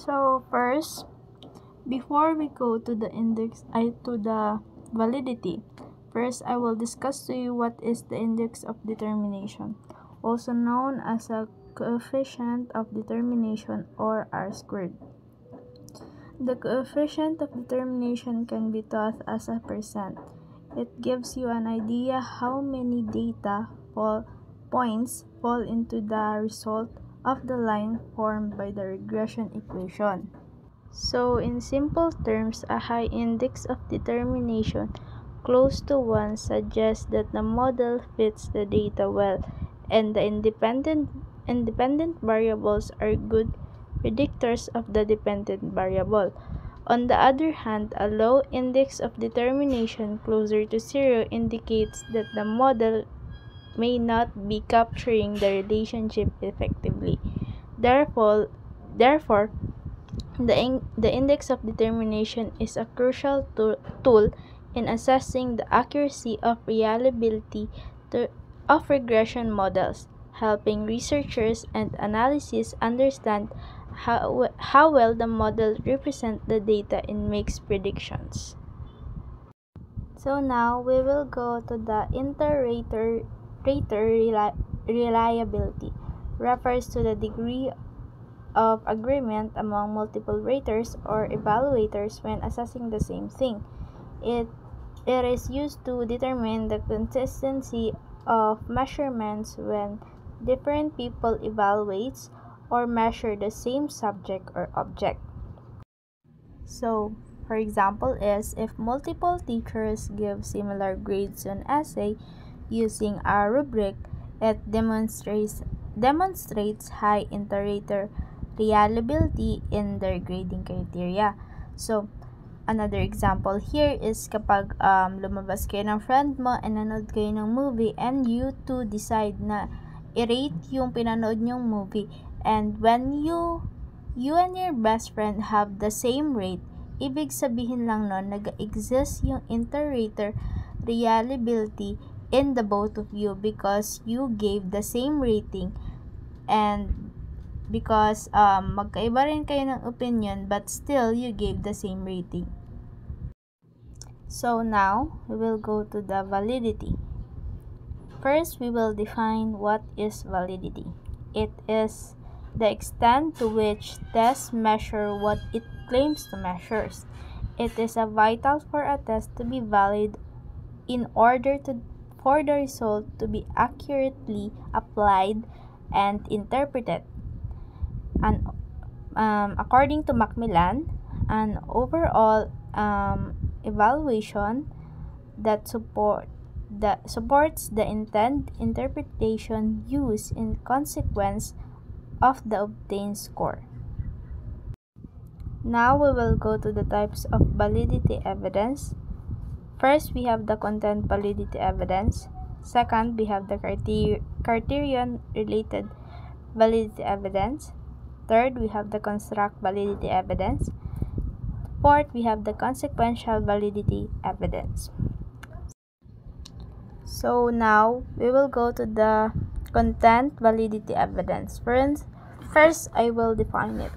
So first, before we go to the validity, first I will discuss to you what is the index of determination, also known as a coefficient of determination or R squared. The coefficient of determination can be thought as a percent. It gives you an idea how many data points fall into the result of the line formed by the regression equation. So, in simple terms, a high index of determination close to 1 suggests that the model fits the data well and the independent variables are good predictors of the dependent variable. On the other hand, a low index of determination closer to 0 indicates that the model may not be capturing the relationship effectively. Therefore, the index of determination is a crucial tool in assessing the accuracy of reliability of regression models, helping researchers and analysts understand how well the model represents the data and makes predictions. So now we will go to the inter-rater reliability. Refers to the degree of agreement among multiple raters or evaluators when assessing the same thing. It is used to determine the consistency of measurements when different people evaluate or measure the same subject or object. So, for example, is if multiple teachers give similar grades on essay using a rubric, it demonstrates high inter-rater reliability in their grading criteria. So, another example here is kapag lumabas kayo ng friend mo and nanood kayo ng movie and you two decide na i-rate yung pinanood nyong movie, and when you and your best friend have the same rate, ibig sabihin lang nun nag-exist yung inter-rater reliability in the both of you because you gave the same rating and because magkaiba rin kayo ng opinion but still you gave the same rating. So now, we will go to the validity. First, we will define what is validity. It is the extent to which tests measure what it claims to measure. It is vital for a test to be valid in order for the result to be accurately applied and interpreted. And according to Macmillan, an overall evaluation that supports the intended interpretation used in consequence of the obtained score. Now we will go to the types of validity evidence. First, we have the content validity evidence. Second, we have the criterion-related validity evidence. Third, we have the construct validity evidence. Fourth, we have the consequential validity evidence. So now, we will go to the content validity evidence. First, I will define it.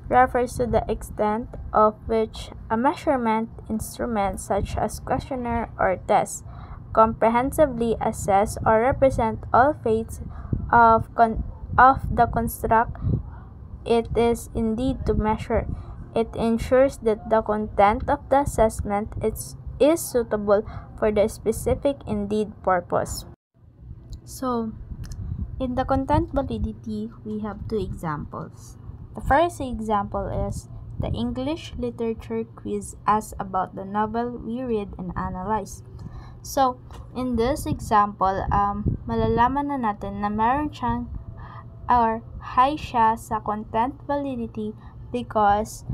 Refers to the extent of which a measurement instrument such as questionnaire or test comprehensively assess or represent all phases of the construct it is indeed to measure. It ensures that the content of the assessment is suitable for the specific indeed purpose. So, in the content validity, we have two examples. The first example is the English literature quiz asks about the novel we read and analyze. So, in this example, malalaman na natin na meron siyang or high siya sa content validity because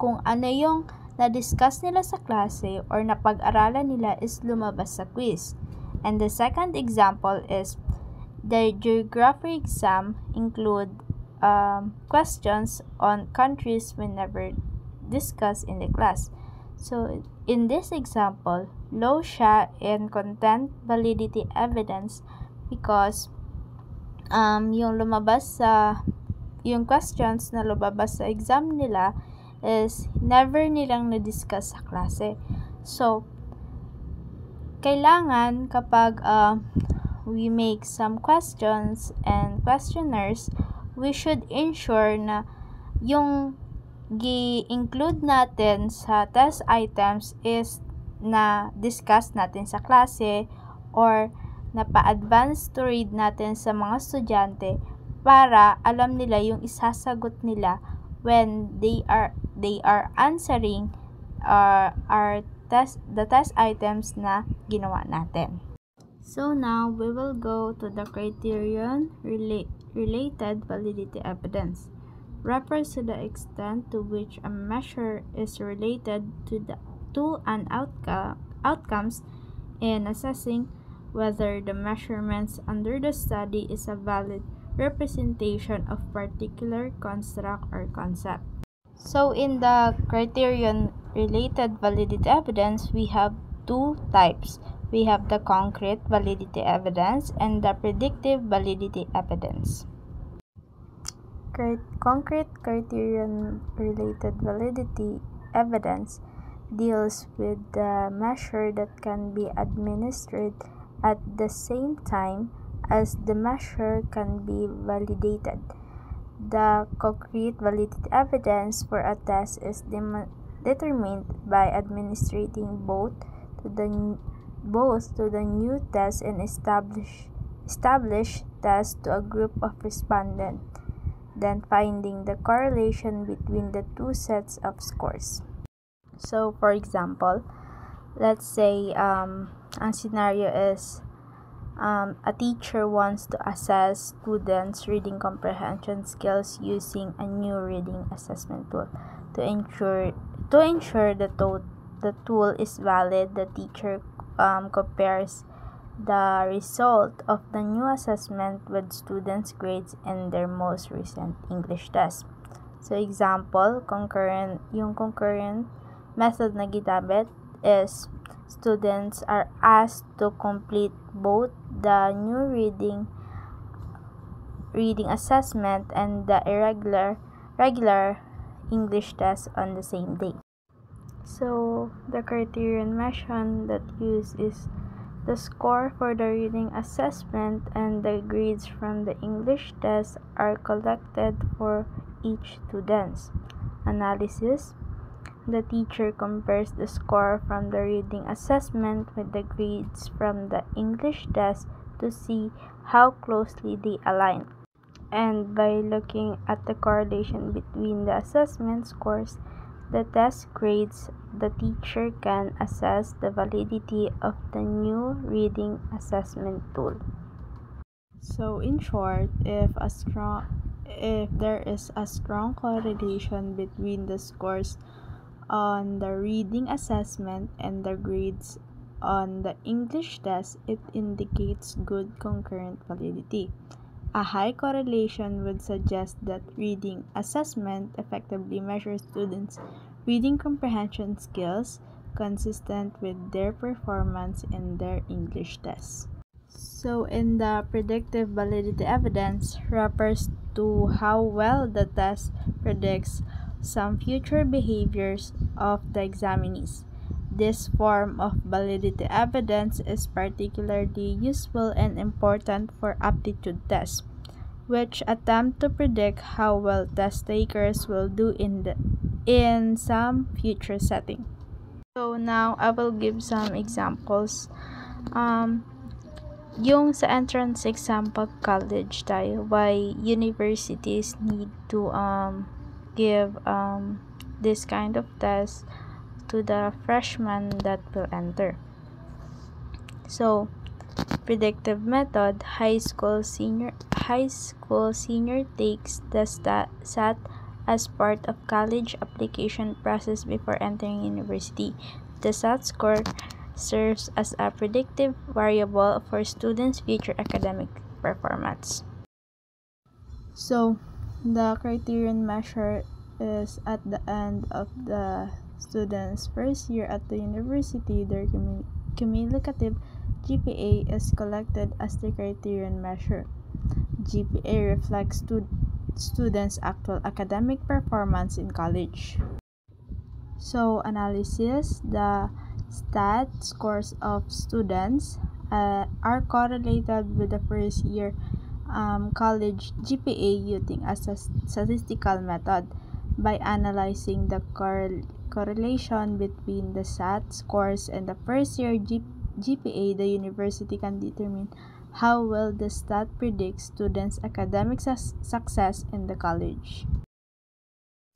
kung ano yung na-discuss nila sa klase or napag-aralan nila is lumabas sa quiz. And the second example is the geography exam include questions on countries we never discussed in the class. So, in this example, low siya in content validity evidence because yung lumabas sa yung questions na lumabas sa exam nila is never nilang na-discuss sa klase. So, kailangan kapag we make some questions and questionnaires, we should ensure na yung gi-include natin sa test items is na discuss natin sa klase or napa-advance to read natin sa mga estudyante para alam nila yung isasagot nila when they are answering the test items na ginawa natin. So now we will go to the criterion related validity evidence. Refers to the extent to which a measure is related to an outcomes in assessing whether the measurements under the study is a valid representation of particular construct or concept. So in the criterion related validity evidence, we have two types. We have the concrete validity evidence and the predictive validity evidence. Concrete criterion related validity evidence deals with the measure that can be administered at the same time as the measure can be validated. The concrete validity evidence for a test is determined by administering both to the new test and established test to a group of respondents, then finding the correlation between the two sets of scores. So, for example, let's say ang scenario is a teacher wants to assess students' reading comprehension skills using a new reading assessment tool. To ensure the tool is valid, the teacher compares the result of the new assessment with students' grades in their most recent English test. So, example, concurrent method na ginamit is students are asked to complete both the new reading assessment and the regular English test on the same day. So, the criterion mentioned that used is the score for the reading assessment and the grades from the English test are collected for each student. Analysis: the teacher compares the score from the reading assessment with the grades from the English test to see how closely they align. And by looking at the correlation between the assessment scores, the test grades, the teacher can assess the validity of the new reading assessment tool. So in short, if there is a strong correlation between the scores on the reading assessment and the grades on the English test, it indicates good concurrent validity. A high correlation would suggest that reading assessment effectively measures students' reading comprehension skills consistent with their performance in their English test. So in the predictive validity evidence refers to how well the test predicts some future behaviors of the examinees. This form of validity evidence is particularly useful and important for aptitude tests, which attempt to predict how well test takers will do in some future setting. So now I will give some examples. Yung sa entrance exam pag college tayo, why universities need to give this kind of test to the freshmen that will enter. So, predictive method, high school senior takes the SAT as part of college application process before entering university. The SAT score serves as a predictive variable for students' future academic performance. So, the criterion measure is at the end of the student's first year at the university. Their cumulative GPA is collected as the criterion measure. GPA reflects students' actual academic performance in college. So, analysis, the stat scores of students are correlated with the first year college GPA using a statistical method. By analyzing the correlation between the SAT scores and the first year GPA, the university can determine how well the stat predicts students' academic success in the college.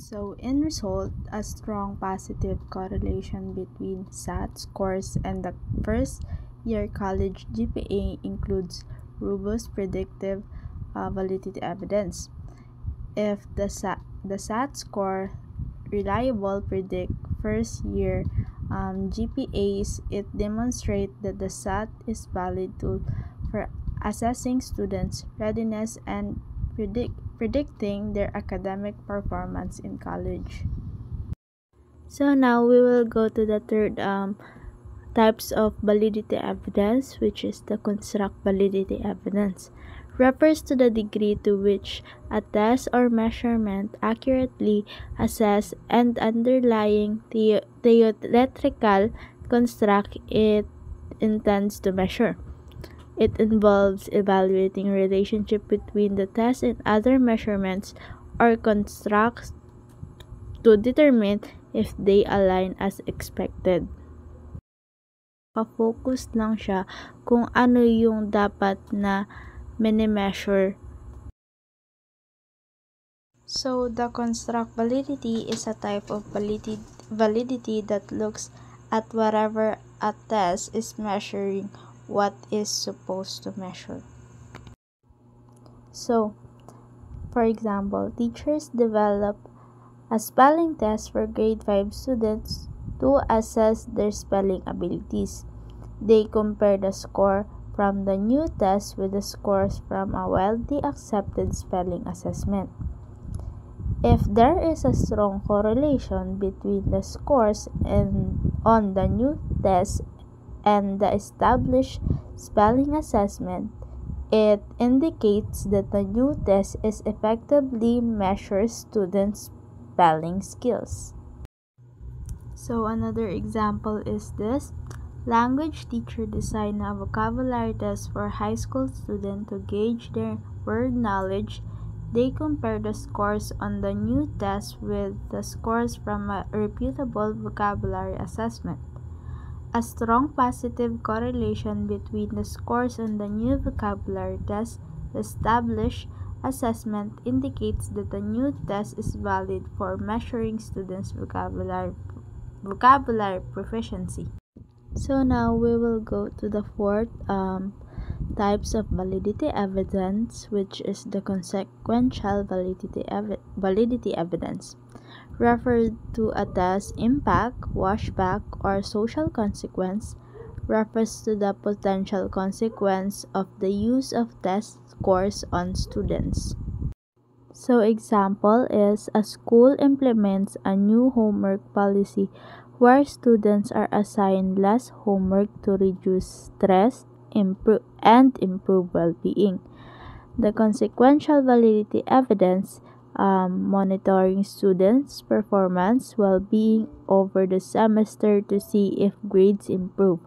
So, in result, a strong positive correlation between SAT scores and the first year college GPA includes robust predictive validity evidence. If the SAT score reliable predict first year GPAs, it demonstrates that the SAT is valid tool for assessing students' readiness and predicting their academic performance in college. So now we will go to the third types of validity evidence, which is the construct validity evidence. Refers to the degree to which a test or measurement accurately assess and underlying theoretical construct it intends to measure. It involves evaluating relationship between the test and other measurements or constructs to determine if they align as expected. Focus lang siya kung ano yung dapat na mini-measure. So, the construct validity is a type of validity that looks at whatever a test is measuring what is supposed to measure. So, for example, teachers develop a spelling test for grade 5 students to assess their spelling abilities. They compare the score from the new test with the scores from a widely accepted spelling assessment. If there is a strong correlation between the scores on the new test and the established spelling assessment, it indicates that the new test is effectively measures students' spelling skills. So another example is this. Language teacher designed a vocabulary test for high school students to gauge their word knowledge. They compare the scores on the new test with the scores from a reputable vocabulary assessment. A strong positive correlation between the scores on the new vocabulary test and the established assessment indicates that the new test is valid for measuring students' vocabulary proficiency. So now we will go to the fourth types of validity evidence, which is the consequential validity evidence. Referred to a test impact, washback, or social consequence, refers to the potential consequence of the use of test scores on students. So example is a school implements a new homework policy where students are assigned less homework to reduce stress and improve well-being. The consequential validity evidence monitoring students' performance well-being over the semester to see if grades improve,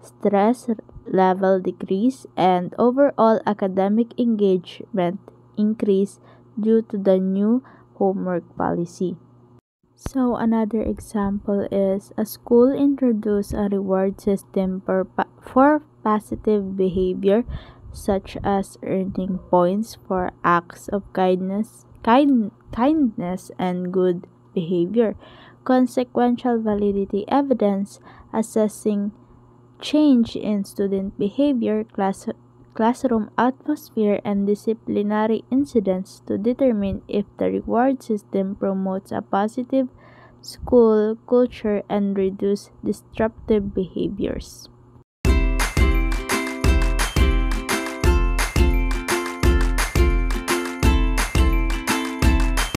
stress level decrease, and overall academic engagement increase due to the new homework policy. So another example is a school introduced a reward system for positive behavior, such as earning points for acts of kindness and good behavior. Consequential validity evidence assessing change in student behavior, classroom atmosphere, and disciplinary incidents to determine if the reward system promotes a positive school culture and reduce disruptive behaviors.